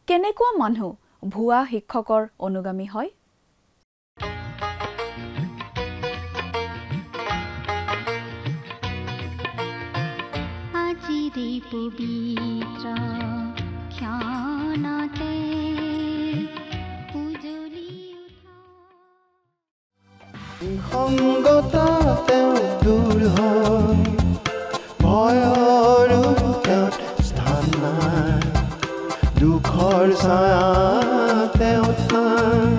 কেনেকুৱা মানুহ ভুৱা শিক্ষকৰ অনুগামী হয়? আজিৰে পবিত্ৰ ক্ষণতে উজলি সংগতা তেওঁ দূৰ হয়, ভয়ৰো তেওঁ স্থান নাই, দুখৰ ছায়া তেওঁ নাই,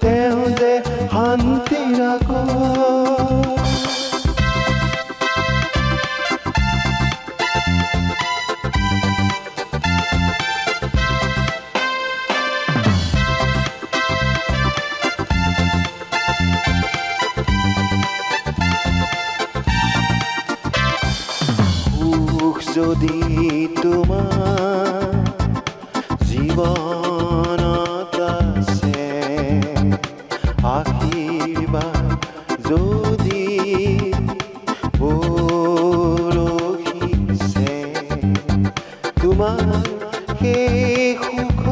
তেওঁ যে শান্তি ৰাখে। যদি তোমাৰ জীৱনত আছে, আশীৰ্বাদ যদি বৰষিছে, তোমাৰ সেই সুখ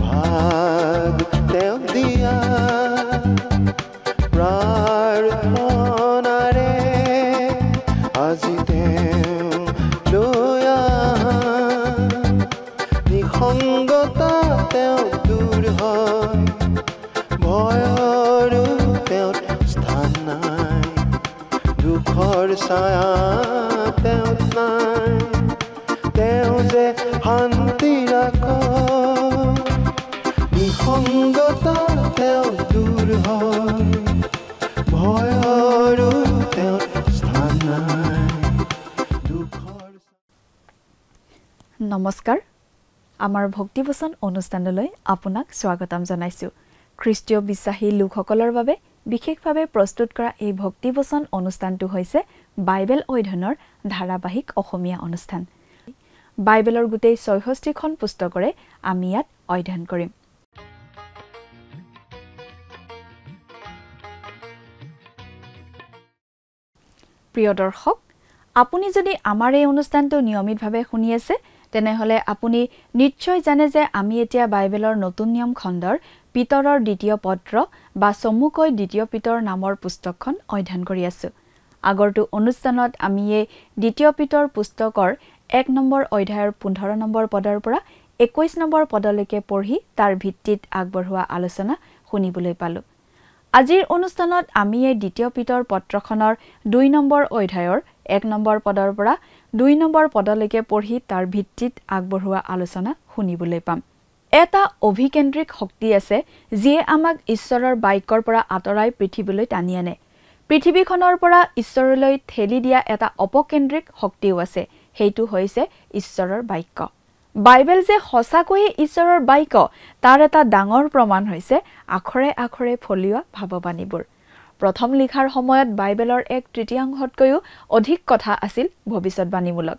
ভাগ তেওঁক দিয়া প্ৰাৰ্থনাৰে আজি তেওঁ লৈ নিসংগতা তেওঁ দূৰ হয়, ভয়ৰো তেওঁ স্থান নাই, দুখৰ ছায়া তেওঁ নাই, তেওঁ যে শান্তি ৰাখে। নিসংগতা তেওঁ দূৰ হয়, ভয়ৰো তেওঁ স্থান নাই। নমস্কাৰ, আমাৰ ভক্তিবচন অনুষ্ঠানলৈ আপোনাক স্বাগতম জনাইছোঁ। খ্ৰীষ্টীয় বিশ্বাসী লোকসকলৰ বাবে বিশেষভাৱে প্ৰস্তুত কৰা এই ভক্তিবচন অনুষ্ঠানটো হৈছে বাইবেল অধ্যয়নৰ ধাৰাবাহিক অসমীয়া অনুষ্ঠান। বাইবেলৰ গোটেই ৬৬খন পুস্তকৰে আমি ইয়াত অধ্যয়ন কৰিম। প্ৰিয় দৰ্শক, আপুনি যদি আমাৰ এই অনুষ্ঠানটো নিয়মিতভাৱে শুনি আছে, তেনেহলে আপুনি নিশ্চয় জানে যে আমি এতিয়া বাইবেলৰ নতুন নিয়ম খণ্ডৰ পিতৰৰ দ্বিতীয় পত্ৰ বা চমুকৈ দ্বিতীয় পিতৰ নামৰ পুস্তকখন অধ্যয়ন কৰি আছো। আগৰটো অনুষ্ঠানত আমি এই দ্বিতীয় পিতৰ পুস্তকৰ ১ নম্বৰ অধ্যায়ৰ ১৫ নম্বৰ পদৰ পৰা ২১ নম্বৰ পদলৈকে পঢ়ি তাৰ ভিত্তিত আগবঢ়োৱা আলোচনা শুনিবলৈ পালো। আজিৰ অনুষ্ঠানত আমি এই দ্বিতীয় পিতৰ পত্ৰখনৰ ২ নম্বৰ অধ্যায়ৰ ১ নম্বৰ পদৰ পৰা ২ নম্বৰ পদলৈকে পঢ়ি তাৰ ভিত্তিত আগবঢ়োৱা আলোচনা শুনিবলৈ পাম। এটা অভিকেন্দ্ৰিক শক্তি আছে যিয়ে আমাক ঈশ্বৰৰ বাক্যৰ পৰা আঁতৰাই পৃথিৱীলৈ টানি আনে। পৃথিৱীখনৰ পৰা ঈশ্বৰলৈ ঠেলি দিয়া এটা অপকেন্দ্ৰিক শক্তিও আছে, সেইটো হৈছে ঈশ্বৰৰ বাক্য। বাইবেল যে সঁচাকৈয়ে ঈশ্বৰৰ বাক্য তাৰ এটা ডাঙৰ প্ৰমাণ হৈছে আখৰে আখৰে ফলিওৱা ভাৱবাণীবোৰ। প্ৰথম লিখাৰ সময়ত বাইবেলৰ 1/3তকৈও অধিক কথা আছিল ভৱিষ্যৎবাণীমূলক।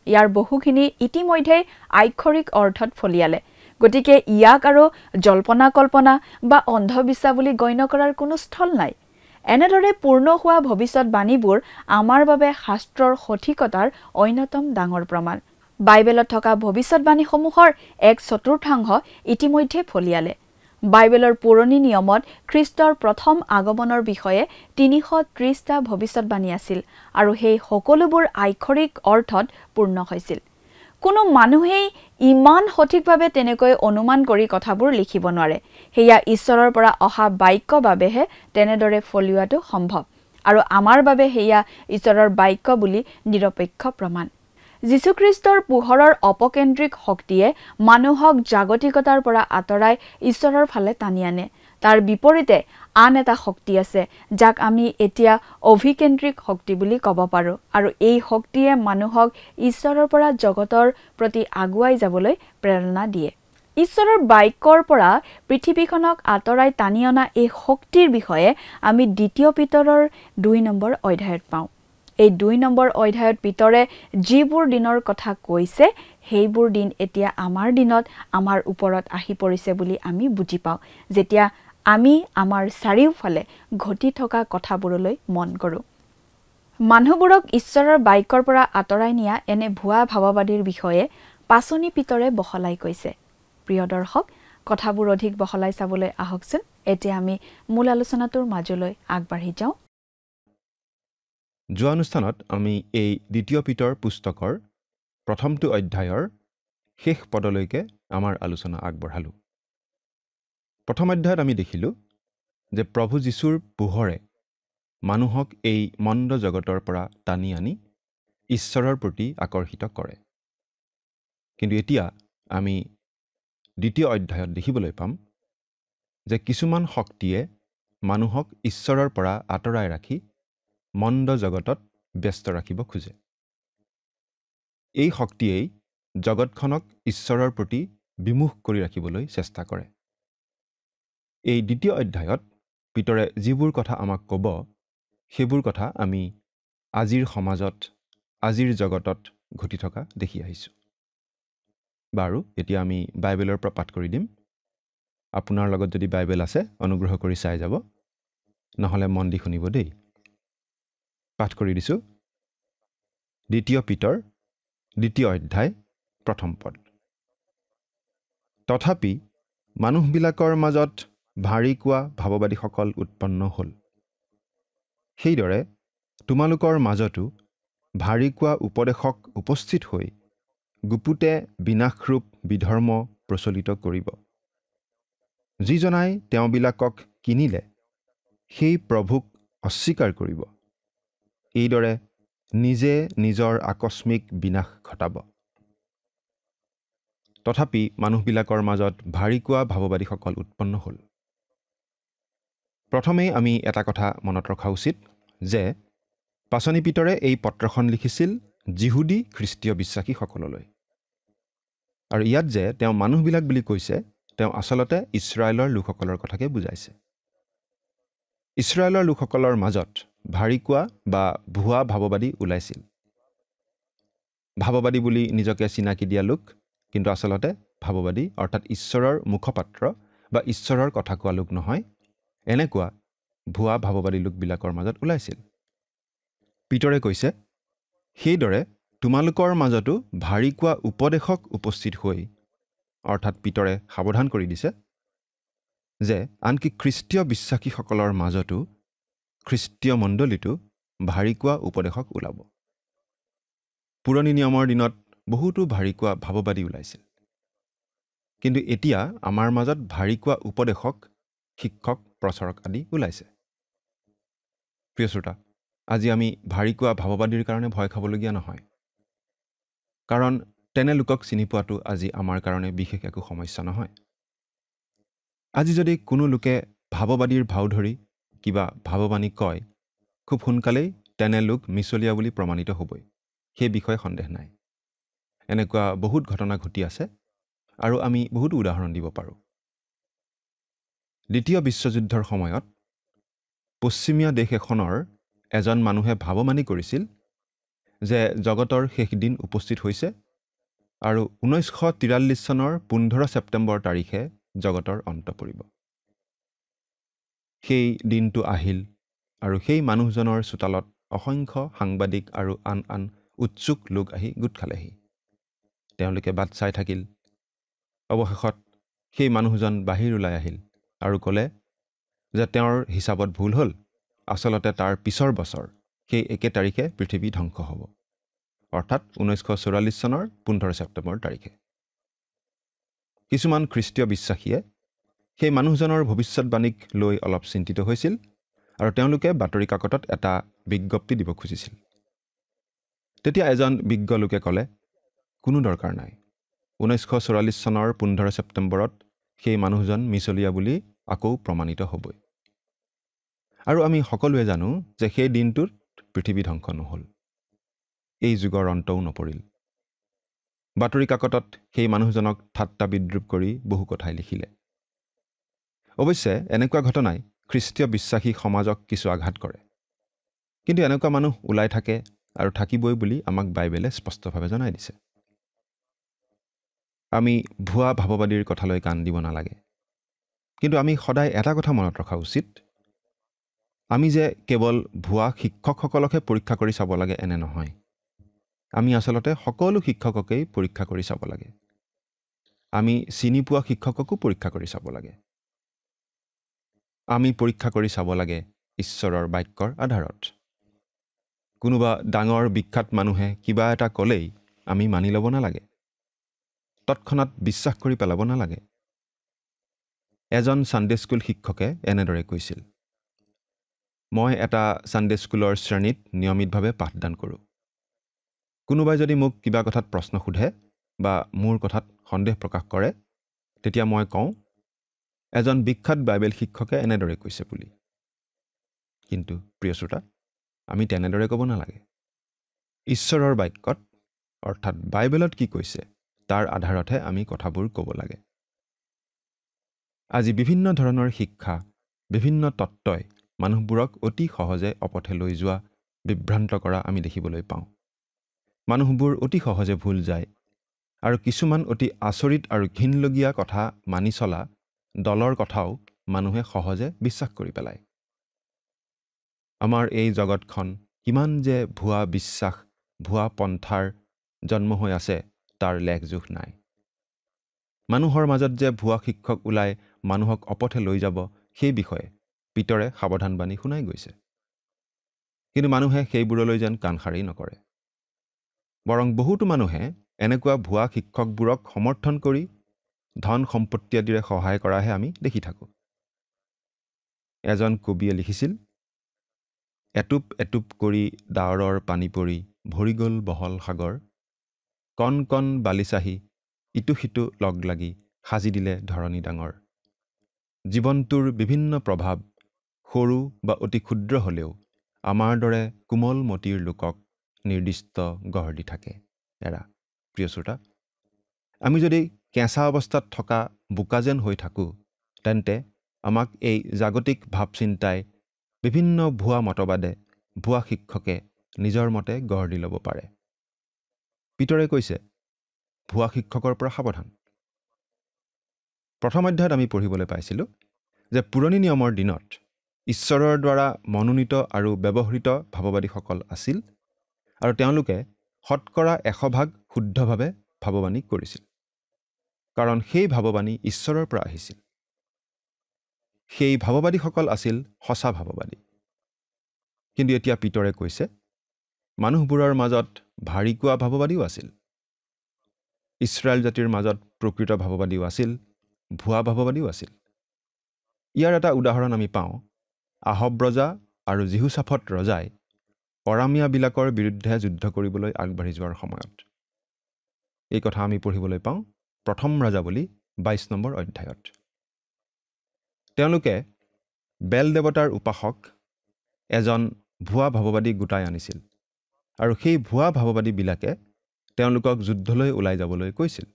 ইয়াৰ বহুখিনি ইতিমধ্যেই আক্ষৰিক অৰ্থত ফলিয়ালে, গতিকে ইয়াক আৰু জল্পনা কল্পনা বা অন্ধবিশ্বাস বুলি গণ্য কৰাৰ কোনো স্থল নাই। এনেদৰে পূৰ্ণ হোৱা ভৱিষ্যৎবাণীবোৰ আমাৰ বাবে শাস্ত্ৰৰ সঠিকতাৰ অন্যতম ডাঙৰ প্ৰমাণ। বাইবেলত থকা ভৱিষ্যৎবাণীসমূহৰ 1/4 ইতিমধ্যে ফলিয়ালে। বাইবেলৰ পুৰণি নিয়মত খ্ৰীষ্টৰ প্ৰথম আগমনৰ বিষয়ে ৩৩০টা ভৱিষ্যৎবাণী আছিল আৰু সেই সকলোবোৰ আক্ষৰিক অৰ্থত পূৰ্ণ হৈছিল। কোনো মানুহেই ইমান সঠিকভাৱে তেনেকৈ অনুমান কৰি কথাবোৰ লিখিব নোৱাৰে। সেয়া ঈশ্বৰৰ পৰা অহা বাক্য বাবেহে তেনেদৰে ফলিওৱাটো সম্ভৱ, আৰু আমাৰ বাবে সেয়া ঈশ্বৰৰ বাক্য বুলি নিৰপেক্ষ প্ৰমাণ। যীশুখ্ৰীষ্টৰ পোহৰৰ অপকেন্দ্ৰিক শক্তিয়ে মানুহক জাগতিকতাৰ পৰা আঁতৰাই ঈশ্বৰৰ ফালে টানি আনে। তাৰ বিপৰীতে আন এটা শক্তি আছে যাক আমি এতিয়া অভিকেন্দ্ৰিক শক্তি বুলি ক'ব পাৰোঁ, আৰু এই শক্তিয়ে মানুহক ঈশ্বৰৰ পৰা জগতৰ প্ৰতি আগুৱাই যাবলৈ প্ৰেৰণা দিয়ে। ঈশ্বৰৰ বাক্যৰ পৰা পৃথিৱীখনক আঁতৰাই টানি অনা এই শক্তিৰ বিষয়ে আমি দ্বিতীয় পিতৰৰ ২ নম্বৰ অধ্যায়ত পাওঁ। এই ২ নম্বৰ অধ্যায়ত পিতৰে যিবোৰ দিনৰ কথা কৈছে সেইবোৰ দিন এতিয়া আমাৰ দিনত আমাৰ ওপৰত আহি পৰিছে বুলি আমি বুজি পাওঁ, যেতিয়া আমি আমাৰ চাৰিওফালে ঘটি থকা কথাবোৰলৈ মন কৰোঁ। মানুহবোৰক ঈশ্বৰৰ বাক্যৰ পৰা আঁতৰাই নিয়া এনে ভুৱা ভাৱবাদীৰ বিষয়ে পাচনি পিতৰে বহলাই কৈছে। প্ৰিয় দৰ্শক, কথাবোৰ অধিক বহলাই চাবলৈ আহকচোন। এতিয়া আমি মূল আলোচনাটোৰ মাজলৈ আগবাঢ়ি যাওঁ। যোৱা অনুষ্ঠানত আমি এই দ্বিতীয় পিতৰ পুস্তকৰ প্ৰথমটো অধ্যায়ৰ শেষ পদলৈকে আমাৰ আলোচনা আগবঢ়ালোঁ। প্ৰথম অধ্যায়ত আমি দেখিলোঁ যে প্ৰভু যীশুৰ পোহৰে মানুহক এই মন্দ জগতৰ পৰা টানি আনি ঈশ্বৰৰ প্ৰতি আকৰ্ষিত কৰে। কিন্তু এতিয়া আমি দ্বিতীয় অধ্যায়ত দেখিবলৈ পাম যে কিছুমান শক্তিয়ে মানুহক ঈশ্বৰৰ পৰা আঁতৰাই ৰাখি মন্দ জগতত ব্যস্ত ৰাখিব খোজে। এই শক্তিয়েই জগতখনক ঈশ্বৰৰ প্ৰতি বিমুখ কৰি ৰাখিবলৈ চেষ্টা কৰে। এই দ্বিতীয় অধ্যায়ত পিতৰে যিবোৰ কথা আমাক ক'ব, সেইবোৰ কথা আমি আজিৰ সমাজত, আজিৰ জগতত ঘটি থকা দেখি আহিছোঁ। বাৰু, এতিয়া আমি বাইবেলৰ পৰা পাঠ কৰি দিম। আপোনাৰ লগত যদি বাইবেল আছে, অনুগ্ৰহ কৰি চাই যাব, নহ'লে মন দি শুনিব দেই। পাঠ কৰি দিছোঁ। দ্বিতীয় পিতৰ দ্বিতীয় অধ্যায় প্ৰথম পদ। তথাপি মানুহবিলাকৰ মাজত ভাৰী কোৱা ভাৱবাদীসকল উৎপন্ন হ'ল। সেইদৰে তোমালোকৰ মাজতো ভাৰী কোৱা উপদেশক উপস্থিত হৈ গুপুতে বিনাশৰূপ বিধৰ্ম প্ৰচলিত কৰিব। যিজনাই তেওঁবিলাকক কিনিলে সেই প্ৰভুক অস্বীকাৰ কৰিব। এইদৰে নিজে নিজৰ আকস্মিক বিনাশ ঘটাব। তথাপি মানুহবিলাকৰ মাজত ভাৰী কোৱা ভাৱবাদীসকল উৎপন্ন হ'ল। প্ৰথমেই আমি এটা কথা মনত ৰখা উচিত যে পাচনি পিতৰে এই পত্ৰখন লিখিছিল যিহুদী খ্ৰীষ্টীয় বিশ্বাসীসকললৈ। আৰু ইয়াত যে তেওঁ মানুহবিলাক বুলি কৈছে, তেওঁ আচলতে ইছৰাইলৰ লোকসকলৰ কথাকে বুজাইছে। ইছৰাইলৰ লোকসকলৰ মাজত ভাৰী কোৱা বা ভুৱা ভাৱবাদী ওলাইছিল। ভাৱবাদী বুলি নিজকে চিনাকি দিয়া লোক, কিন্তু আচলতে ভাৱবাদী অৰ্থাৎ ঈশ্বৰৰ মুখপাত্ৰ বা ঈশ্বৰৰ কথা কোৱা লোক নহয়, এনেকুৱা ভুৱা ভাৱবাদী লোকবিলাকৰ মাজত ওলাইছিল। পিতৰে কৈছে, সেইদৰে তোমালোকৰ মাজতো ভাৰী কোৱা উপদেশক উপস্থিত হৈ, অৰ্থাৎ পিতৰে সাৱধান কৰি দিছে যে আনকি খ্ৰীষ্টীয় বিশ্বাসীসকলৰ মাজতো, খ্ৰীষ্টীয় মণ্ডলীতো ভাৰী কোৱা উপদেশক ওলাব। পুৰণি নিয়মৰ দিনত বহুতো ভাৰী কোৱা ভাৱবাদী ওলাইছিল। কিন্তু এতিয়া আমাৰ মাজত ভাৰী কোৱা উপদেশক, শিক্ষক, প্ৰচাৰক আদি ওলাইছে। প্ৰিয় শ্ৰোতা, আজি আমি ভাৰী কোৱা ভাৱবাদীৰ কাৰণে ভয় খাবলগীয়া নহয়। কাৰণ তেনে লোকক চিনি পোৱাটো আজি আমাৰ কাৰণে বিশেষ একো সমস্যা নহয়। আজি যদি কোনো লোকে ভাৱবাদীৰ ভাও ধৰি কিবা ভাৱবাণী কয়, খুব সোনকালেই তেনে লোক মিছলীয়া বুলি প্ৰমাণিত হ'বই। সেই বিষয়ে সন্দেহ নাই। এনেকুৱা বহুত ঘটনা ঘটি আছে আৰু আমি বহুত উদাহৰণ দিব পাৰোঁ। দ্বিতীয় বিশ্বযুদ্ধৰ সময়ত পশ্চিমীয়া দেশ এখনৰ এজন মানুহে ভাৱবাণী কৰিছিল যে জগতৰ শেষ দিন উপস্থিত হৈছে আৰু 1943 চনৰ 15 ছেপ্টেম্বৰ তাৰিখে জগতৰ অন্ত পৰিব। সেই দিনটো আহিল আৰু সেই মানুহজনৰ চোতালত অসংখ্য সাংবাদিক আৰু আন আন উৎসুক লোক আহি গোট খালেহি। তেওঁলোকে বাট চাই থাকিল। অৱশেষত সেই মানুহজন বাহিৰ ওলাই আহিল আৰু ক'লে যে তেওঁৰ হিচাপত ভুল হ'ল। আচলতে তাৰ পিছৰ বছৰ সেই একে তাৰিখে পৃথিৱী ধ্বংস হ'ব, অৰ্থাৎ 1944 চনৰ 15 ছেপ্টেম্বৰ তাৰিখে। কিছুমান খ্ৰীষ্টীয় বিশ্বাসীয়ে সেই মানুহজনৰ ভৱিষ্যতবাণীক লৈ অলপ চিন্তিত হৈছিল আৰু তেওঁলোকে বাতৰি কাকতত এটা বিজ্ঞপ্তি দিব খুজিছিল। তেতিয়া এজন বিজ্ঞ লোকে ক'লে, কোনো দৰকাৰ নাই। 1944 চনৰ 15 ছেপ্টেম্বৰত সেই মানুহজন মিছলীয়া বুলি আকৌ প্ৰমাণিত হ'বই। আৰু আমি সকলোৱে জানো যে সেই দিনটোত পৃথিৱী ধ্বংস নহ'ল। এই যুগৰ অন্তও নপৰিল। বাতৰি কাকতত সেই মানুহজনক ঠাট্টা বিদ্ৰূপ কৰি বহু কথাই লিখিলে। অৱশ্যে এনেকুৱা ঘটনাই খ্ৰীষ্টীয় বিশ্বাসী সমাজক কিছু আঘাত কৰে। কিন্তু এনেকুৱা মানুহ ওলাই থাকে আৰু থাকিবই বুলি আমাক বাইবেলে স্পষ্টভাৱে জনাই দিছে। আমি ভুৱা ভাৱবাদীৰ কথালৈ কাণ দিব নালাগে। কিন্তু আমি সদায় এটা কথা মনত ৰখা উচিত, আমি যে কেৱল ভুৱা শিক্ষকসকলকহে পৰীক্ষা কৰি চাব লাগে এনে নহয়। আমি আচলতে সকলো শিক্ষককেই পৰীক্ষা কৰি চাব লাগে। আমি চিনি পোৱা শিক্ষককো পৰীক্ষা কৰি চাব লাগে। আমি পৰীক্ষা কৰি চাব লাগে ঈশ্বৰৰ বাক্যৰ আধাৰত। কোনোবা ডাঙৰ বিখ্যাত মানুহে কিবা এটা ক'লেই আমি মানি ল'ব নালাগে। তৎক্ষণাত বিশ্বাস কৰি পেলাব নালাগে। এজন ছানডে স্কুল শিক্ষকে এনেদৰে কৈছিল, মই এটা ছানডে স্কুলৰ শ্ৰেণীত নিয়মিতভাৱে পাঠদান কৰোঁ। কোনোবাই যদি মোক কিবা কথাত প্ৰশ্ন সোধে বা মোৰ কথাত সন্দেহ প্ৰকাশ কৰে, তেতিয়া মই কওঁ, এজন বিখ্যাত বাইবেল শিক্ষকে এনেদৰে কৈছে বুলি। কিন্তু প্ৰিয় শ্ৰোতা, আমি তেনেদৰে ক'ব নালাগে। ঈশ্বৰৰ বাক্যত অৰ্থাৎ বাইবেলত কি কৈছে তাৰ আধাৰতহে আমি কথাবোৰ ক'ব লাগে। আজি বিভিন্ন ধৰণৰ শিক্ষা, বিভিন্ন তত্ত্বই মানুহবোৰক অতি সহজে অপথে লৈ যোৱা, বিভ্ৰান্ত কৰা আমি দেখিবলৈ পাওঁ। মানুহবোৰ অতি সহজে ভুল যায় আৰু কিছুমান অতি আচৰিত আৰু ঘিনলগীয়া কথা মানি চলা দলৰ কথাও মানুহে সহজে বিশ্বাস কৰি পেলায়। আমাৰ এই জগতখন কিমান যে ভুৱা বিশ্বাস, ভুৱা পন্থাৰ জন্ম হৈ আছে তাৰ লেখজোখ নাই। মানুহৰ মাজত যে ভুৱা শিক্ষক ওলাই মানুহক অপথে লৈ যাব, সেই বিষয়ে পিতৰে সাৱধানবাণী শুনাই গৈছে। কিন্তু মানুহে সেইবোৰলৈ যেন কাণসাৰেই নকৰে। বৰং বহুতো মানুহে এনেকুৱা ভুৱা শিক্ষকবোৰক সমৰ্থন কৰি ধন সম্পত্তি আদিৰে সহায় কৰাহে আমি দেখি থাকোঁ। এজন কবিয়ে লিখিছিল, এটুপ এটুপ কৰি ডাৱৰৰ পানী পৰি ভৰি গ'ল বহল সাগৰ, কণ কণ বালিচাহি ইটো সিটো লগ লাগি সাজি দিলে ধৰণী ডাঙৰ। জীৱনটোৰ বিভিন্ন প্ৰভাৱ সৰু বা অতি ক্ষুদ্ৰ হ'লেও আমাৰ দৰে কোমল মতিৰ লোকক নিৰ্দিষ্ট গঢ় দি থাকে। এৰা প্ৰিয় শ্ৰোতা, আমি যদি কেঁচা অৱস্থাত থকা বোকা যেন হৈ থাকোঁ, তেন্তে আমাক এই জাগতিক ভাৱচিন্তাই, বিভিন্ন ভুৱা মতবাদে, ভুৱা শিক্ষকে নিজৰ মতে গঢ় দি ল'ব পাৰে। পিতৰে কৈছে, ভুৱা শিক্ষকৰ পৰা সাৱধান। প্ৰথম অধ্যায়ত আমি পঢ়িবলৈ পাইছিলোঁ যে পুৰণি নিয়মৰ দিনত ঈশ্বৰৰ দ্বাৰা মনোনীত আৰু ব্যৱহৃত ভাৱবাদীসকল আছিল আৰু তেওঁলোকে 100% শুদ্ধভাৱে ভাৱবাণী কৰিছিল, কাৰণ সেই ভাৱবাণী ঈশ্বৰৰ পৰা আহিছিল। সেই ভাৱবাদীসকল আছিল সঁচা ভাৱবাদী। কিন্তু এতিয়া পিতৰে কৈছে, মানুহবোৰৰ মাজত ভাৰিকোৱা ভাৱবাদীও আছিল। ইছৰাইল জাতিৰ মাজত প্ৰকৃত ভাৱবাদীও আছিল, ভুৱা ভাৱবাদীও আছিল। ইয়াৰ এটা উদাহৰণ আমি পাওঁ আহব ৰজা আৰু জিহুচাফত ৰজাই অৰামীয়াবিলাকৰ বিৰুদ্ধে যুদ্ধ কৰিবলৈ আগবাঢ়ি যোৱাৰ সময়ত। এই কথা আমি পঢ়িবলৈ পাওঁ প্ৰথম ৰাজাৱলী 22 নম্বৰ অধ্যায়ত। তেওঁলোকে বেল দেৱতাৰ উপাসক এজন ভুৱা ভাৱবাদী গোটাই আনিছিল আৰু সেই ভুৱা ভাৱবাদীবিলাকে তেওঁলোকক যুদ্ধলৈ ওলাই যাবলৈ কৈছিল।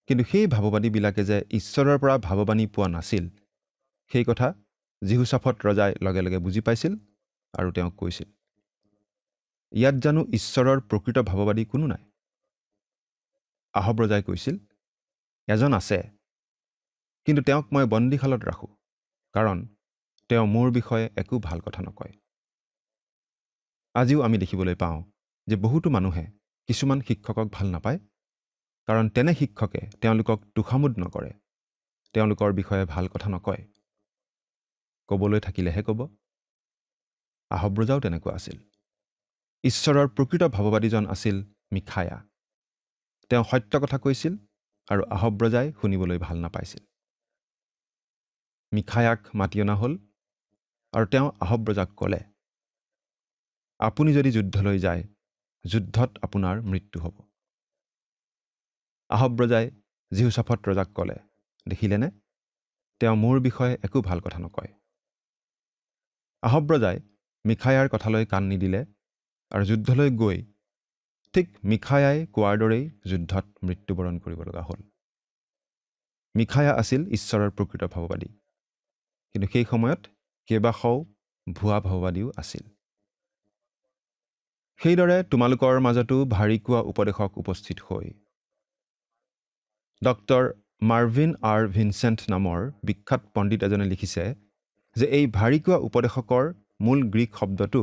কিন্তু সেই ভাৱবাদীবিলাকে যে ঈশ্বৰৰ পৰা ভাৱবাণী পোৱা নাছিল, সেই কথা জিহুচাফত ৰজাই লগে লগে বুজি পাইছিল আৰু তেওঁক কৈছিল, ইয়াত জানো ঈশ্বৰৰ প্ৰকৃত ভাৱবাদী কোনো নাই? আহব ৰজাই কৈছিল, এজন আছে, কিন্তু তেওঁক মই বন্দীশালত ৰাখোঁ, কাৰণ তেওঁ মোৰ বিষয়ে একো ভাল কথা নকয়। আজিও আমি দেখিবলৈ পাওঁ যে বহুতো মানুহে কিছুমান শিক্ষকক ভাল নাপায়, কাৰণ তেনে শিক্ষকে তেওঁলোকক তোষামোদ নকৰে, তেওঁলোকৰ বিষয়ে ভাল কথা নকয়। ক'বলৈ থাকিলেহে ক'ব। আহব ৰজাও তেনেকুৱা আছিল। ঈশ্বৰৰ প্ৰকৃত ভাৱবাদীজন আছিল মিখায়া। তেওঁ সত্য কথা কৈছিল আৰু আহব ৰজাই শুনিবলৈ ভাল নাপাইছিল। মিখায়াক মাতি অনা হ'ল আৰু তেওঁ আহব ৰজাক ক'লে, আপুনি যদি যুদ্ধলৈ যায়, যুদ্ধত আপোনাৰ মৃত্যু হ'ব। আহব ৰজাই জিহুচাফত ৰজাক ক'লে, দেখিলেনে, তেওঁ মোৰ বিষয়ে একো ভাল কথা নকয়। আহব ৰজাই মিখায়াৰ কথালৈ কাণ নিদিলে আৰু যুদ্ধলৈ গৈ ঠিক মিখায়াই কোৱাৰ দৰেই যুদ্ধত মৃত্যুবৰণ কৰিব লগা হ'ল। মিখায়া আছিল ঈশ্বৰৰ প্ৰকৃত ভাৱবাদী, কিন্তু সেই সময়ত কেইবাশও ভুৱা ভাৱবাদীও আছিল। সেইদৰে তোমালোকৰ মাজতো ভাৰিকোৱা উপদেশক উপস্থিত হৈ ডক্টৰ মাৰ্ভিন আৰ ভিনচেণ্ট নামৰ বিখ্যাত পণ্ডিত এজনে লিখিছে যে এই ভাৰিকোৱা উপদেশকৰ মূল গ্ৰীক শব্দটো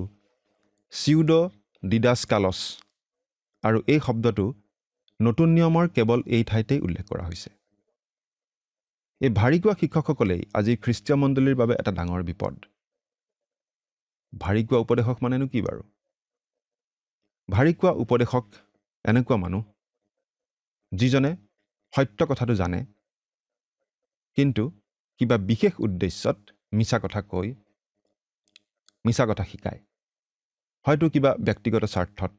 চিউডো ডিডাস্কালছ আৰু এই শব্দটো নতুন নিয়মৰ কেৱল এই ঠাইতেই উল্লেখ কৰা হৈছে। এই ভাৰী কোৱা শিক্ষকসকলেই আজি খ্ৰীষ্টীয় মণ্ডলীৰ বাবে এটা ডাঙৰ বিপদ। ভাৰী কোৱা উপদেশক মানেনো কি বাৰু? ভাৰী কোৱা উপদেশক এনেকুৱা মানুহ যিজনে সত্য কথাটো জানে, কিন্তু কিবা বিশেষ উদ্দেশ্যত মিছা কথা কৈ মিছা কথা শিকায়। হয়তো কিবা ব্যক্তিগত স্বাৰ্থত,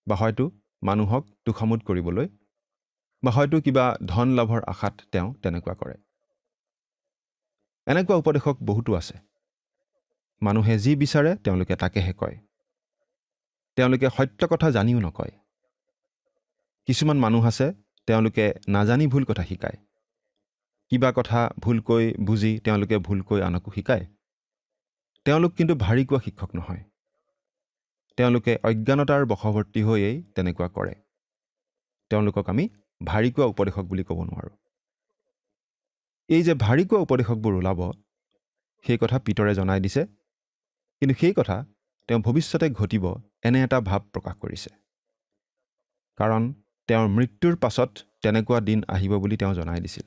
বা হয়তো মানুহক তোষামোদ কৰিবলৈ, বা হয়তো কিবা ধন লাভৰ আশাত তেওঁ তেনেকুৱা কৰে। এনেকুৱা উপদেশক বহুতো আছে। মানুহে যি বিচাৰে তেওঁলোকে তাকেহে কয়। তেওঁলোকে সত্য কথা জানিও নকয়। কিছুমান মানুহ আছে, তেওঁলোকে নাজানি ভুল কথা শিকায়। কিবা কথা ভুলকৈ বুজি তেওঁলোকে ভুলকৈ আনকো শিকায়। তেওঁলোক কিন্তু ভাৰী কোৱা শিক্ষক নহয়। তেওঁলোকে অজ্ঞানতাৰ বশৱৰ্তী হৈয়েই তেনেকুৱা কৰে। তেওঁলোকক আমি ভাৰী কোৱা উপদেশক বুলি ক'ব নোৱাৰোঁ। এই যে ভাৰী কোৱা উপদেশকবোৰ ওলাব, সেই কথা পিতৰে জনাই দিছে, কিন্তু সেই কথা তেওঁ ভৱিষ্যতে ঘটিব এনে এটা ভাৱ প্ৰকাশ কৰিছে। কাৰণ তেওঁৰ মৃত্যুৰ পাছত তেনেকুৱা দিন আহিব বুলি তেওঁ জনাই দিছিল।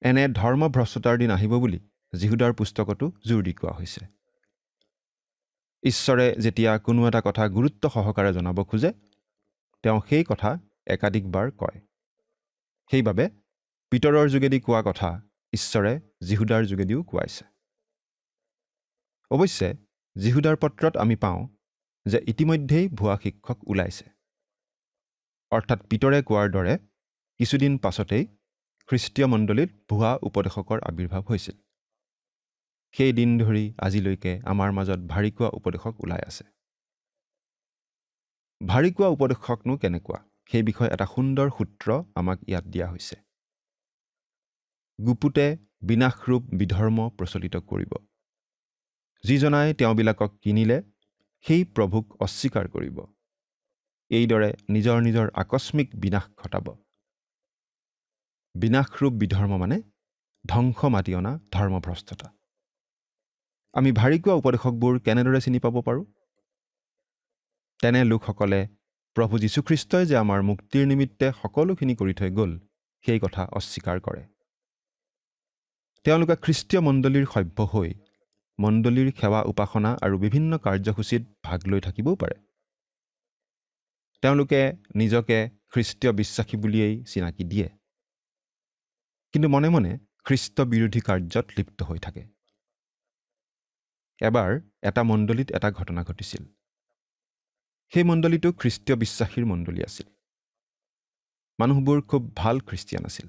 এনে ধৰ্মভ্ৰষ্টতাৰ দিন আহিব বুলি যিহুদাৰ পুস্তকতো জোৰ দি কোৱা হৈছে। ঈশ্বৰে যেতিয়া কোনো এটা কথা গুৰুত্ব সহকাৰে জনাব খোজে, তেওঁ সেই কথা একাধিকবাৰ কয়। সেইবাবে পিতৰৰ যোগেদি কোৱা কথা ঈশ্বৰে যিহুদাৰ যোগেদিও কোৱাইছে। অৱশ্যে যিহুদাৰ পত্ৰত আমি পাওঁ যে ইতিমধ্যেই ভুৱা শিক্ষক ওলাইছে। অৰ্থাৎ পিতৰে কোৱাৰ দৰে কিছুদিন পাছতেই খ্ৰীষ্টীয় মণ্ডলীত ভুৱা উপদেশকৰ আৱিৰ্ভাৱ হৈছিল। সেই দিন ধৰি আজিলৈকে আমাৰ মাজত ভাৰী কোৱা উপদেশক ওলাই আছে। ভাৰী কোৱা উপদেশকনো কেনেকুৱা, সেই বিষয়ে এটা সুন্দৰ সূত্ৰ আমাক ইয়াত দিয়া হৈছে। গুপুতে বিনাশৰূপ বিধৰ্ম প্ৰচলিত কৰিব। যিজনাই তেওঁবিলাকক কিনিলে সেই প্ৰভুক অস্বীকাৰ কৰিব। এইদৰে নিজৰ নিজৰ আকস্মিক বিনাশ ঘটাব। বিনাশৰূপ বিধৰ্ম মানে ধ্বংস মাতি অনা ধৰ্মভ্ৰষ্টতা। আমি ভাৰী কোৱা উপদেশকবোৰ কেনেদৰে চিনি পাব পাৰোঁ? তেনে লোকসকলে প্ৰভু যীশুখ্ৰীষ্টই যে আমাৰ মুক্তিৰ নিমিত্তে সকলোখিনি কৰি থৈ গ'ল, সেই কথা অস্বীকাৰ কৰে। তেওঁলোকে খ্ৰীষ্টীয় মণ্ডলীৰ সভ্য হৈ মণ্ডলীৰ সেৱা উপাসনা আৰু বিভিন্ন কাৰ্যসূচীত ভাগ লৈ থাকিবও পাৰে। তেওঁলোকে নিজকে খ্ৰীষ্টীয় বিশ্বাসী বুলিয়েই চিনাকি দিয়ে, কিন্তু মনে মনে খ্ৰীষ্ট বিৰোধী কাৰ্যত লিপ্ত হৈ থাকে। এবাৰ এটা মণ্ডলীত এটা ঘটনা ঘটিছিল। সেই মণ্ডলীটো খ্ৰীষ্টীয় বিশ্বাসীৰ মণ্ডলী আছিল। মানুহবোৰ খুব ভাল খ্ৰীষ্টিয়ান আছিল।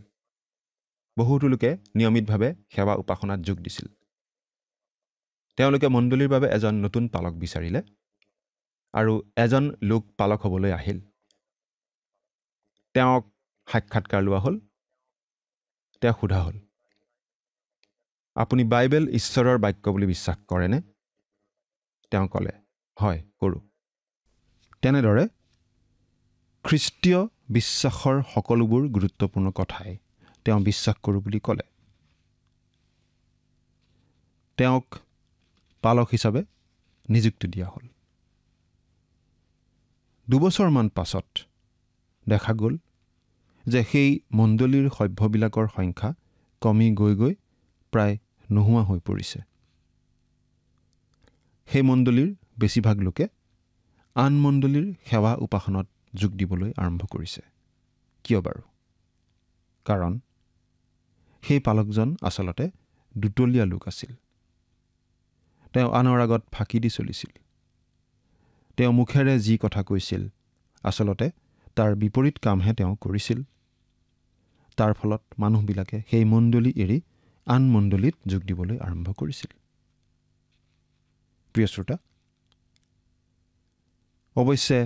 বহুতো লোকে নিয়মিতভাৱে সেৱা উপাসনাত যোগ দিছিল। তেওঁলোকে মণ্ডলীৰ বাবে এজন নতুন পালক বিচাৰিলে আৰু এজন লোক পালক হ'বলৈ আহিল। তেওঁক সাক্ষাৎকাৰ লোৱা হ'ল। তেওঁ সোধা হ'ল, আপুনি বাইবেল ঈশ্বৰৰ বাক্য বুলি বিশ্বাস কৰেনে? তেওঁ ক'লে, হয়, কৰোঁ। তেনেদৰে খ্ৰীষ্টীয় বিশ্বাসৰ সকলোবোৰ গুৰুত্বপূৰ্ণ কথাই তেওঁ বিশ্বাস কৰোঁ বুলি ক'লে। তেওঁক পালক হিচাপে নিযুক্তি দিয়া হ'ল। 2 বছৰমান পাছত দেখা গ'ল যে সেই মণ্ডলীৰ সভ্যবিলাকৰ সংখ্যা কমি গৈ গৈ প্ৰায় নোহোৱা হৈ পৰিছে। সেই মণ্ডলীৰ বেছিভাগ লোকে আন মণ্ডলীৰ সেৱা উপাসনাত যোগ দিবলৈ আৰম্ভ কৰিছে। কিয় বাৰু? কাৰণ সেই পালকজন আচলতে দুতলীয়া লোক আছিল। তেওঁ আনৰ আগত ফাঁকি দি চলিছিল। তেওঁ মুখেৰে যি কথা কৈছিল, আচলতে তাৰ বিপৰীত কামহে তেওঁ কৰিছিল। তাৰ ফলত মানুহবিলাকে সেই মণ্ডলী এৰি আন মণ্ডলীত যোগ দিবলৈ আৰম্ভ কৰিছিল। প্ৰিয় শ্ৰোতা, অৱশ্যে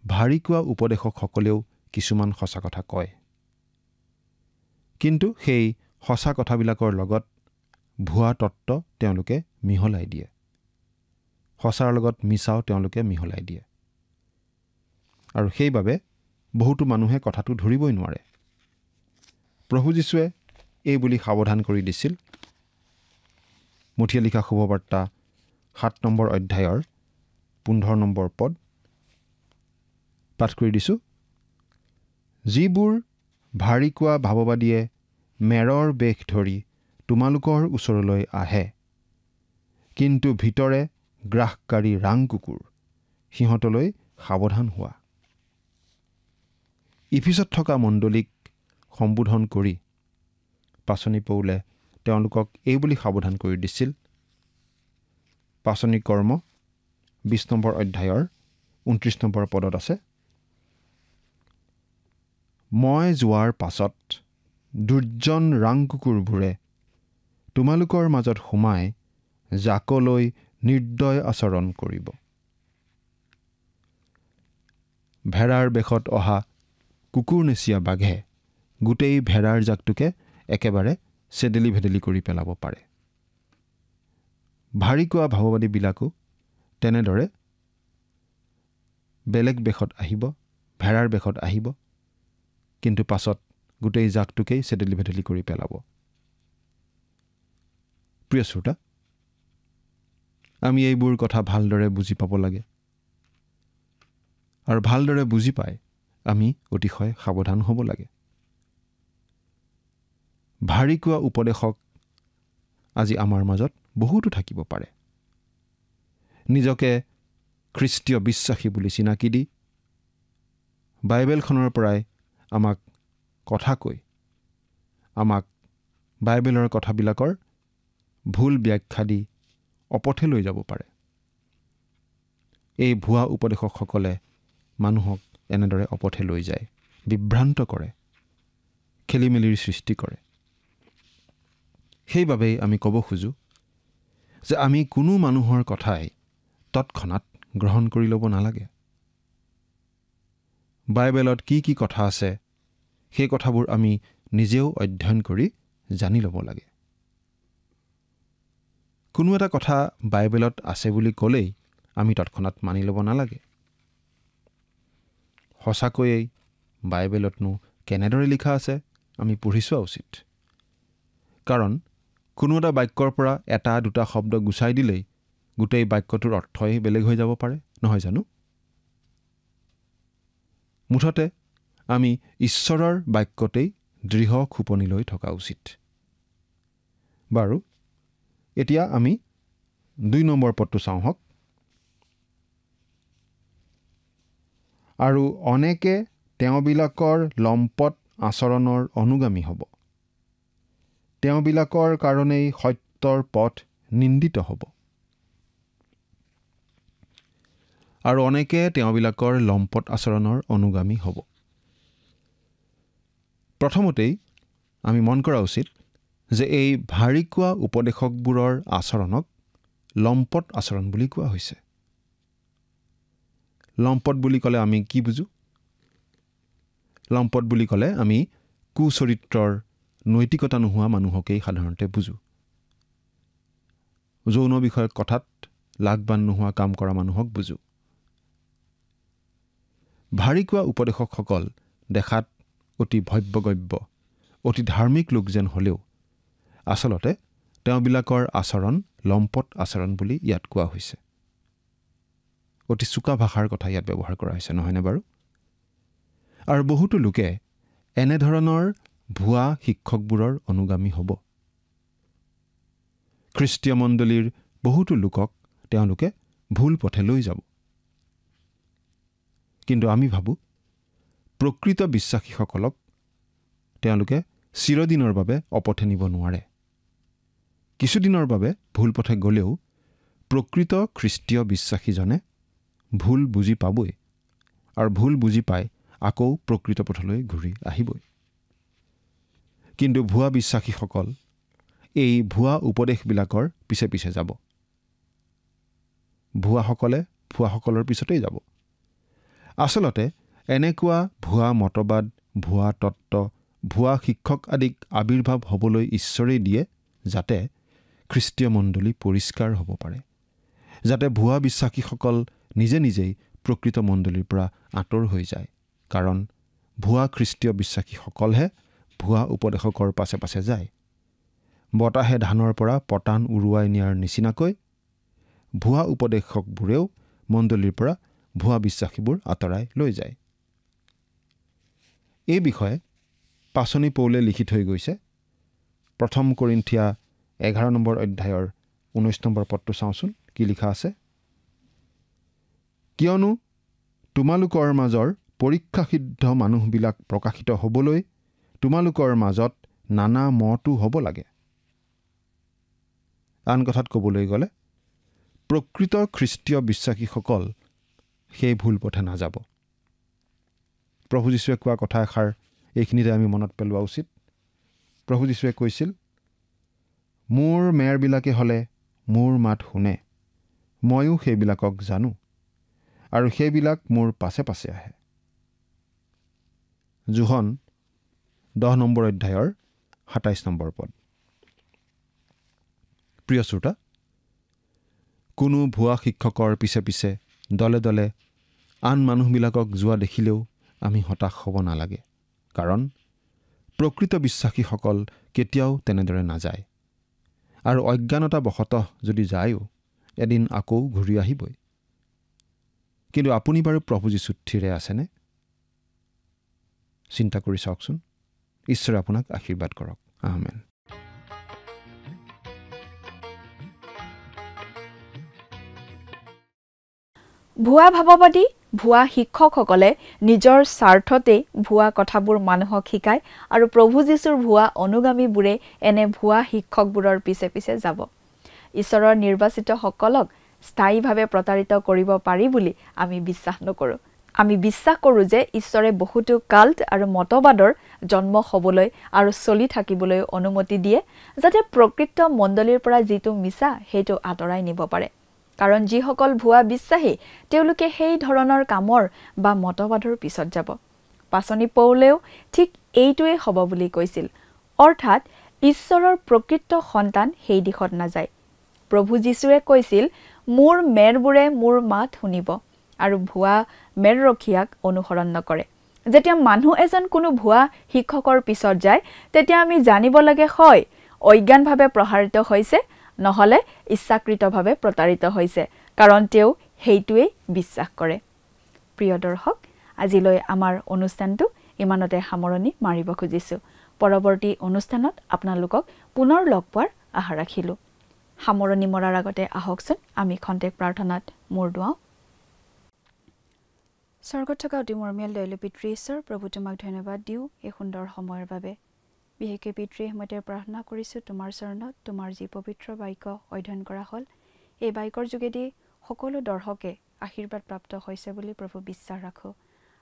ভাৰী কোৱা উপদেশকসকলেও কিছুমান সঁচা কথা কয়। কিন্তু সেই সঁচা কথাবিলাকৰ লগত ভুৱা তত্ত্ব তেওঁলোকে মিহলাই দিয়ে। সঁচাৰ লগত মিছাও তেওঁলোকে মিহলাই দিয়ে। আৰু সেইবাবে বহুতো মানুহে কথাটো ধৰিবই নোৱাৰে। প্ৰভু যীশুৱে এই বুলি সাৱধান কৰি দিছিল। মথিয়ে লিখা শুভবাৰ্তা 7 নম্বৰ অধ্যায়ৰ 15 নম্বৰ পদ, পাঠ কৰি দিছোঁ। যিবোৰ ভাৰী কোৱা ভাৱবাদীয়ে মেৰৰ বেশ ধৰি তোমালোকৰ ওচৰলৈ আহে, কিন্তু ভিতৰে গ্ৰাসকাৰী ৰাং কুকুৰ, সিহঁতলৈ সাৱধান হোৱা। ইফিছত থকা মণ্ডলীক সম্বোধন কৰি পাচনি পৌলে তেওঁলোকক এই বুলি সাৱধান কৰি দিছিল। পাচনি কৰ্ম 20 নম্বৰ অধ্যায়ৰ 29 নম্বৰ পদত আছে, মই যোৱাৰ পাছত দুৰ্জন ৰাং কুকুৰবোৰে তোমালোকৰ মাজত সোমাই জাকলৈ নিৰ্দয় আচৰণ কৰিব। ভেড়াৰ বেশত অহা কুকুৰ নেচিয়া বাঘে গোটেই ভেড়াৰ জাকটোকে একেবাৰে চেদেলি ভেদেলি কৰি পেলাব পাৰে। ভাৰী কোৱা ভাৱবাদীবিলাকো তেনেদৰে বেলেগ বেশত আহিব, ভেড়াৰ বেশত আহিব, কিন্তু পাছত গোটেই জাকটোকেই চেদেলি ভেদেলি কৰি পেলাব। প্ৰিয় শ্ৰোতা, আমি এইবোৰ কথা ভালদৰে বুজি পাব লাগে আৰু ভালদৰে বুজি পাই আমি অতিশয় সাৱধান হ'ব লাগে। ভাৰী কোৱা উপদেশক আজি আমাৰ মাজত বহুতো থাকিব পাৰে। নিজকে খ্ৰীষ্টীয় বিশ্বাসী বুলি চিনাকি দি বাইবেলখনৰ পৰাই আমাক কথা কৈ আমাক বাইবেলৰ কথাবিলাকৰ ভুল ব্যাখ্যা দি অপথে লৈ যাব পাৰে। এই ভুৱা উপদেশকসকলে মানুহক এনেদৰে অপথে লৈ যায়, বিভ্ৰান্ত কৰে, খেলিমেলিৰ সৃষ্টি কৰে। সেইবাবেই আমি ক'ব খোজোঁ যে আমি কোনো মানুহৰ কথাই তৎক্ষণাত গ্ৰহণ কৰি ল'ব নালাগে। বাইবেলত কি কি কথা আছে সেই কথাবোৰ আমি নিজেও অধ্যয়ন কৰি জানি ল'ব লাগে। কোনো এটা কথা বাইবেলত আছে বুলি ক'লেই আমি তৎক্ষণাত মানি ল'ব নালাগে। সঁচাকৈয়ে বাইবেলতনো কেনেদৰে লিখা আছে আমি পঢ়ি চোৱা উচিত। কাৰণ কোনো এটা বাক্যৰ পৰা এটা দুটা শব্দ গুচাই দিলেই গোটেই বাক্যটোৰ অৰ্থই বেলেগ হৈ যাব পাৰে, নহয় জানো? মুঠতে আমি ঈশ্বৰৰ বাক্যতেই দৃঢ় খোপনি লৈ থকা উচিত। বাৰু, এতিয়া আমি 2 নম্বৰ পদটো চাওঁ হওক। আৰু অনেকে তেওঁবিলাকৰ লম্পট আচৰণৰ অনুগামী হ'ব, তেওঁবিলাকৰ কাৰণেই সত্যৰ পথ নিন্দিত হ'ব। আৰু অনেকে তেওঁবিলাকৰ লম্পট আচৰণৰ অনুগামী হ'ব। প্ৰথমতেই আমি মন কৰা উচিত যে এই ভাৰী কোৱা উপদেশকবোৰৰ আচৰণক লম্পট আচৰণ বুলি কোৱা হৈছে। লম্পট বুলি ক'লে আমি কি বুজো? লম্পট বুলি ক'লে আমি কুচৰিত্ৰৰ, নৈতিকতা নোহোৱা মানুহকেই সাধাৰণতে বুজো। যৌন বিষয়ক কথাত লাগবান নোহোৱা কাম কৰা মানুহক বুজো। ভাৰী কোৱা উপদেশকসকল দেখাত অতি ভব্যগব্য, অতি ধাৰ্মিক লোক যেন হ'লেও আচলতে তেওঁবিলাকৰ আচৰণ লম্পট আচৰণ বুলি ইয়াত কোৱা হৈছে। অতি চোকা ভাষাৰ কথা ইয়াত ব্যৱহাৰ কৰা হৈছে, নহয়নে বাৰু? আৰু বহুতো লোকে এনেধৰণৰ ভুৱা শিক্ষকবোৰৰ অনুগামী হ'ব। খ্ৰীষ্টীয় মণ্ডলীৰ বহুতো লোকক তেওঁলোকে ভুল পথে লৈ যাব। কিন্তু আমি ভাবোঁ প্ৰকৃত বিশ্বাসীসকলক তেওঁলোকে চিৰদিনৰ বাবে অপথে নিব নোৱাৰে। কিছুদিনৰ বাবে ভুল পথে গ'লেও প্ৰকৃত খ্ৰীষ্টীয় বিশ্বাসীজনে ভুল বুজি পাবই আৰু ভুল বুজি পাই আকৌ প্ৰকৃত পথলৈ ঘূৰি আহিবই। কিন্তু ভুৱা বিশ্বাসীসকল এই ভুৱা উপদেশবিলাকৰ পিছে পিছে যাব। ভুৱাসকলৰ পিছতেই যাব। আচলতে এনেকুৱা ভুৱা মতবাদ, ভুৱা তত্ত্ব, ভুৱা শিক্ষক আদিক আবিৰ্ভাৱ হ'বলৈ ঈশ্বৰেই দিয়ে যাতে খ্ৰীষ্টীয় মণ্ডলী পৰিষ্কাৰ হ'ব পাৰে, যাতে ভুৱা বিশ্বাসীসকল নিজে নিজেই প্ৰকৃত মণ্ডলীৰ পৰা আঁতৰ হৈ যায়। কাৰণ ভুৱা খ্ৰীষ্টীয় বিশ্বাসীসকলহে ভুৱা উপদেশকৰ পাছে পাছে যায়। বতাহে ধানৰ পৰা পতান উৰুৱাই নিয়াৰ নিচিনাকৈ ভুৱা উপদেশকবোৰেও মণ্ডলীৰ পৰা ভুৱা বিশ্বাসীবোৰ আঁতৰাই লৈ যায়। এই বিষয়ে পাচনি পৌলে লিখি থৈ গৈছে। 1 কৰিন্থিয়া 11 নম্বৰ অধ্যায়ৰ 19 নম্বৰ পদটো চাওঁচোন কি লিখা আছে। কিয়নো তোমালোকৰ মাজৰ পৰীক্ষাসিদ্ধ মানুহবিলাক প্ৰকাশিত হ'বলৈ তোমালোকৰ মাজত নানা মতো হ'ব লাগে। আন কথাত ক'বলৈ গ'লে প্ৰকৃত খ্ৰীষ্টীয় বিশ্বাসীসকল সেই ভুল পথে নাযাব। প্ৰভু যীশুৱে কোৱা কথা এষাৰ এইখিনিতে আমি মনত পেলোৱা উচিত। প্ৰভু যীশুৱে কৈছিল, মোৰ মেৰবিলাকে হ'লে মোৰ মাত শুনে, ময়ো সেইবিলাকক জানো আৰু সেইবিলাক মোৰ পাছে পাছে আহে। যোহন 10 নম্বৰ অধ্যায়ৰ 27 নম্বৰ পদ। প্ৰিয় শ্ৰোতা, কোনো ভুৱা শিক্ষকৰ পিছে পিছে দলে দলে আন মানুহবিলাকক যোৱা দেখিলেও আমি হতাশ হ'ব নালাগে, কাৰণ প্ৰকৃত বিশ্বাসীসকল কেতিয়াও তেনেদৰে নাযায় আৰু অজ্ঞানতাবশতঃ যদি যায়ও এদিন আকৌ ঘূৰি আহিবই। কিন্তু আপুনি বাৰু প্ৰভু যীশুত থিৰে আছেনে? চিন্তা কৰি চাওকচোন। ঈশ্বৰে আপোনাক আশীৰ্বাদ কৰক। আমেন। ভুৱা ভাৱবাদী ভুৱা শিক্ষকসকলে নিজৰ স্বাৰ্থতেই ভুৱা কথাবোৰ মানুহক শিকায় আৰু প্ৰভু যীশুৰ ভুৱা অনুগামীবোৰে এনে ভুৱা শিক্ষকবোৰৰ পিছে পিছে যাব। ঈশ্বৰৰ নিৰ্বাচিতসকলক স্থায়ীভাৱে প্ৰতাৰিত কৰিব পাৰি বুলি আমি বিশ্বাস নকৰোঁ। আমি বিশ্বাস কৰোঁ যে ঈশ্বৰে বহুতো কাল্ট আৰু মতবাদৰ জন্ম হ'বলৈ আৰু চলি থাকিবলৈ অনুমতি দিয়ে, যাতে প্ৰকৃত মণ্ডলীৰ পৰা যিটো মিছা সেইটো আঁতৰাই নিব পাৰে। কাৰণ যিসকল ভুৱা বিশ্বাসী তেওঁলোকে সেই ধৰণৰ কামৰ বা মতবাদৰ পিছত যাব। পাচনি পৌলেও ঠিক এইটোৱে হ'ব বুলি কৈছিল, অৰ্থাৎ ঈশ্বৰৰ প্ৰকৃত সন্তান সেই দিশত নাযায়। প্ৰভু যীশুৱে কৈছিল, মোৰ মেৰবোৰে মোৰ মাত শুনিব আৰু ভুৱা মেৰৰখীয়াক অনুসৰণ নকৰে। যেতিয়া মানুহ এজন কোনো ভুৱা শিক্ষকৰ পিছত যায়, তেতিয়া আমি জানিব লাগে হয় অজ্ঞানভাৱে প্ৰসাৰিত হৈছে, নহ'লে ইচ্ছাকৃতভাৱে প্ৰতাৰিত হৈছে, কাৰণ তেওঁ সেইটোৱেই বিশ্বাস কৰে। প্ৰিয় দৰ্শক, আজিলৈ আমাৰ অনুষ্ঠানটো ইমানতে সামৰণি মাৰিব খুজিছোঁ। পৰৱৰ্তী অনুষ্ঠানত আপোনালোকক পুনৰ লগ পোৱাৰ আশা ৰাখিলোঁ। সামৰণি মৰাৰ আগতে আহকচোন আমি খন্তেক প্ৰাৰ্থনাত মূৰ দুৱাওঁ। স্বৰ্গত থকা অতি মৰমীয়াল দয়ালু পিতৃ ঈশ্বৰ, প্ৰভু তোমাক ধন্যবাদ দিওঁ এই সুন্দৰ সময়ৰ বাবে। বিশেষকৈ পিতৃ সময়তে প্ৰাৰ্থনা কৰিছোঁ তোমাৰ চৰণত, তোমাৰ যি পবিত্ৰ বাক্য অধ্যয়ন কৰা হ'ল, এই বাক্যৰ যোগেদি সকলো দৰ্শকে আশীৰ্বাদ প্ৰাপ্ত হৈছে বুলি প্ৰভু বিশ্বাস ৰাখোঁ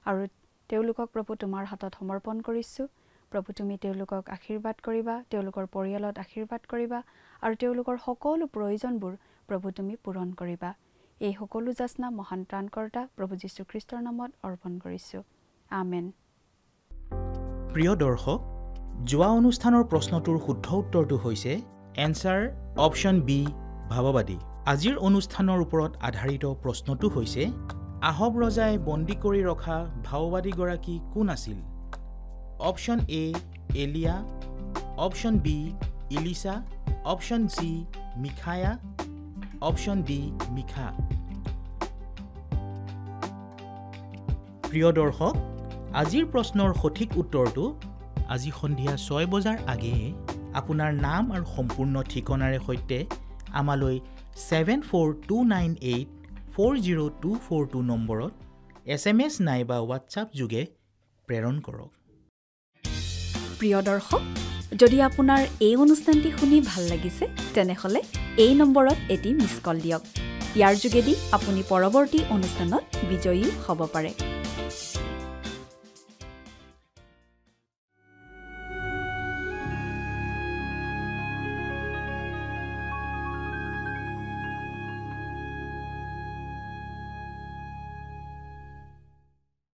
আৰু তেওঁলোকক প্ৰভু তোমাৰ হাতত সমৰ্পণ কৰিছোঁ। প্ৰভু তুমি তেওঁলোকক আশীৰ্বাদ কৰিবা, তেওঁলোকৰ পৰিয়ালত আশীৰ্বাদ কৰিবা আৰু তেওঁলোকৰ সকলো প্ৰয়োজনবোৰ প্ৰভু তুমি পূৰণ কৰিবা। এই সকলো যাচনা মহান ত্ৰাণকৰ্তা প্ৰভু যীশুখ্ৰীষ্টৰ নামত অৰ্পণ কৰিছোঁ। আমেন। প্ৰিয় দৰ্শক, যোৱা অনুষ্ঠানৰ প্ৰশ্নটোৰ শুদ্ধ উত্তৰটো হৈছে এনচাৰ অপশ্যন বি, ভাৱবাদী। আজিৰ অনুষ্ঠানৰ ওপৰত আধাৰিত প্ৰশ্নটো হৈছে আহব ৰজাই বন্দী কৰি ৰখা ভাৱবাদীগৰাকী কোন আছিল? অপশ্যন এ এলিয়া, অপশ্যন বি ইলিছা, অপশ্যন চি মিখায়া, অপশ্যন ডি মিখা। প্ৰিয় দৰ্শক, আজিৰ প্ৰশ্নৰ সঠিক উত্তৰটো আজি সন্ধিয়া 6 বজাৰ আগেয়ে আপোনাৰ নাম আৰু সম্পূৰ্ণ ঠিকনাৰে সৈতে আমালৈ 7429840242 নম্বৰত SMS নাইবা হোৱাটছআপ যোগে প্ৰেৰণ কৰক। প্ৰিয় দৰ্শক, যদি আপোনাৰ এই অনুষ্ঠানটি শুনি ভাল লাগিছে তেনেহ'লে এই নম্বৰত এটি মিছ কল দিয়ক। ইয়াৰ যোগেদি আপুনি পৰৱৰ্তী অনুষ্ঠানত বিজয়ী হ'ব পাৰে।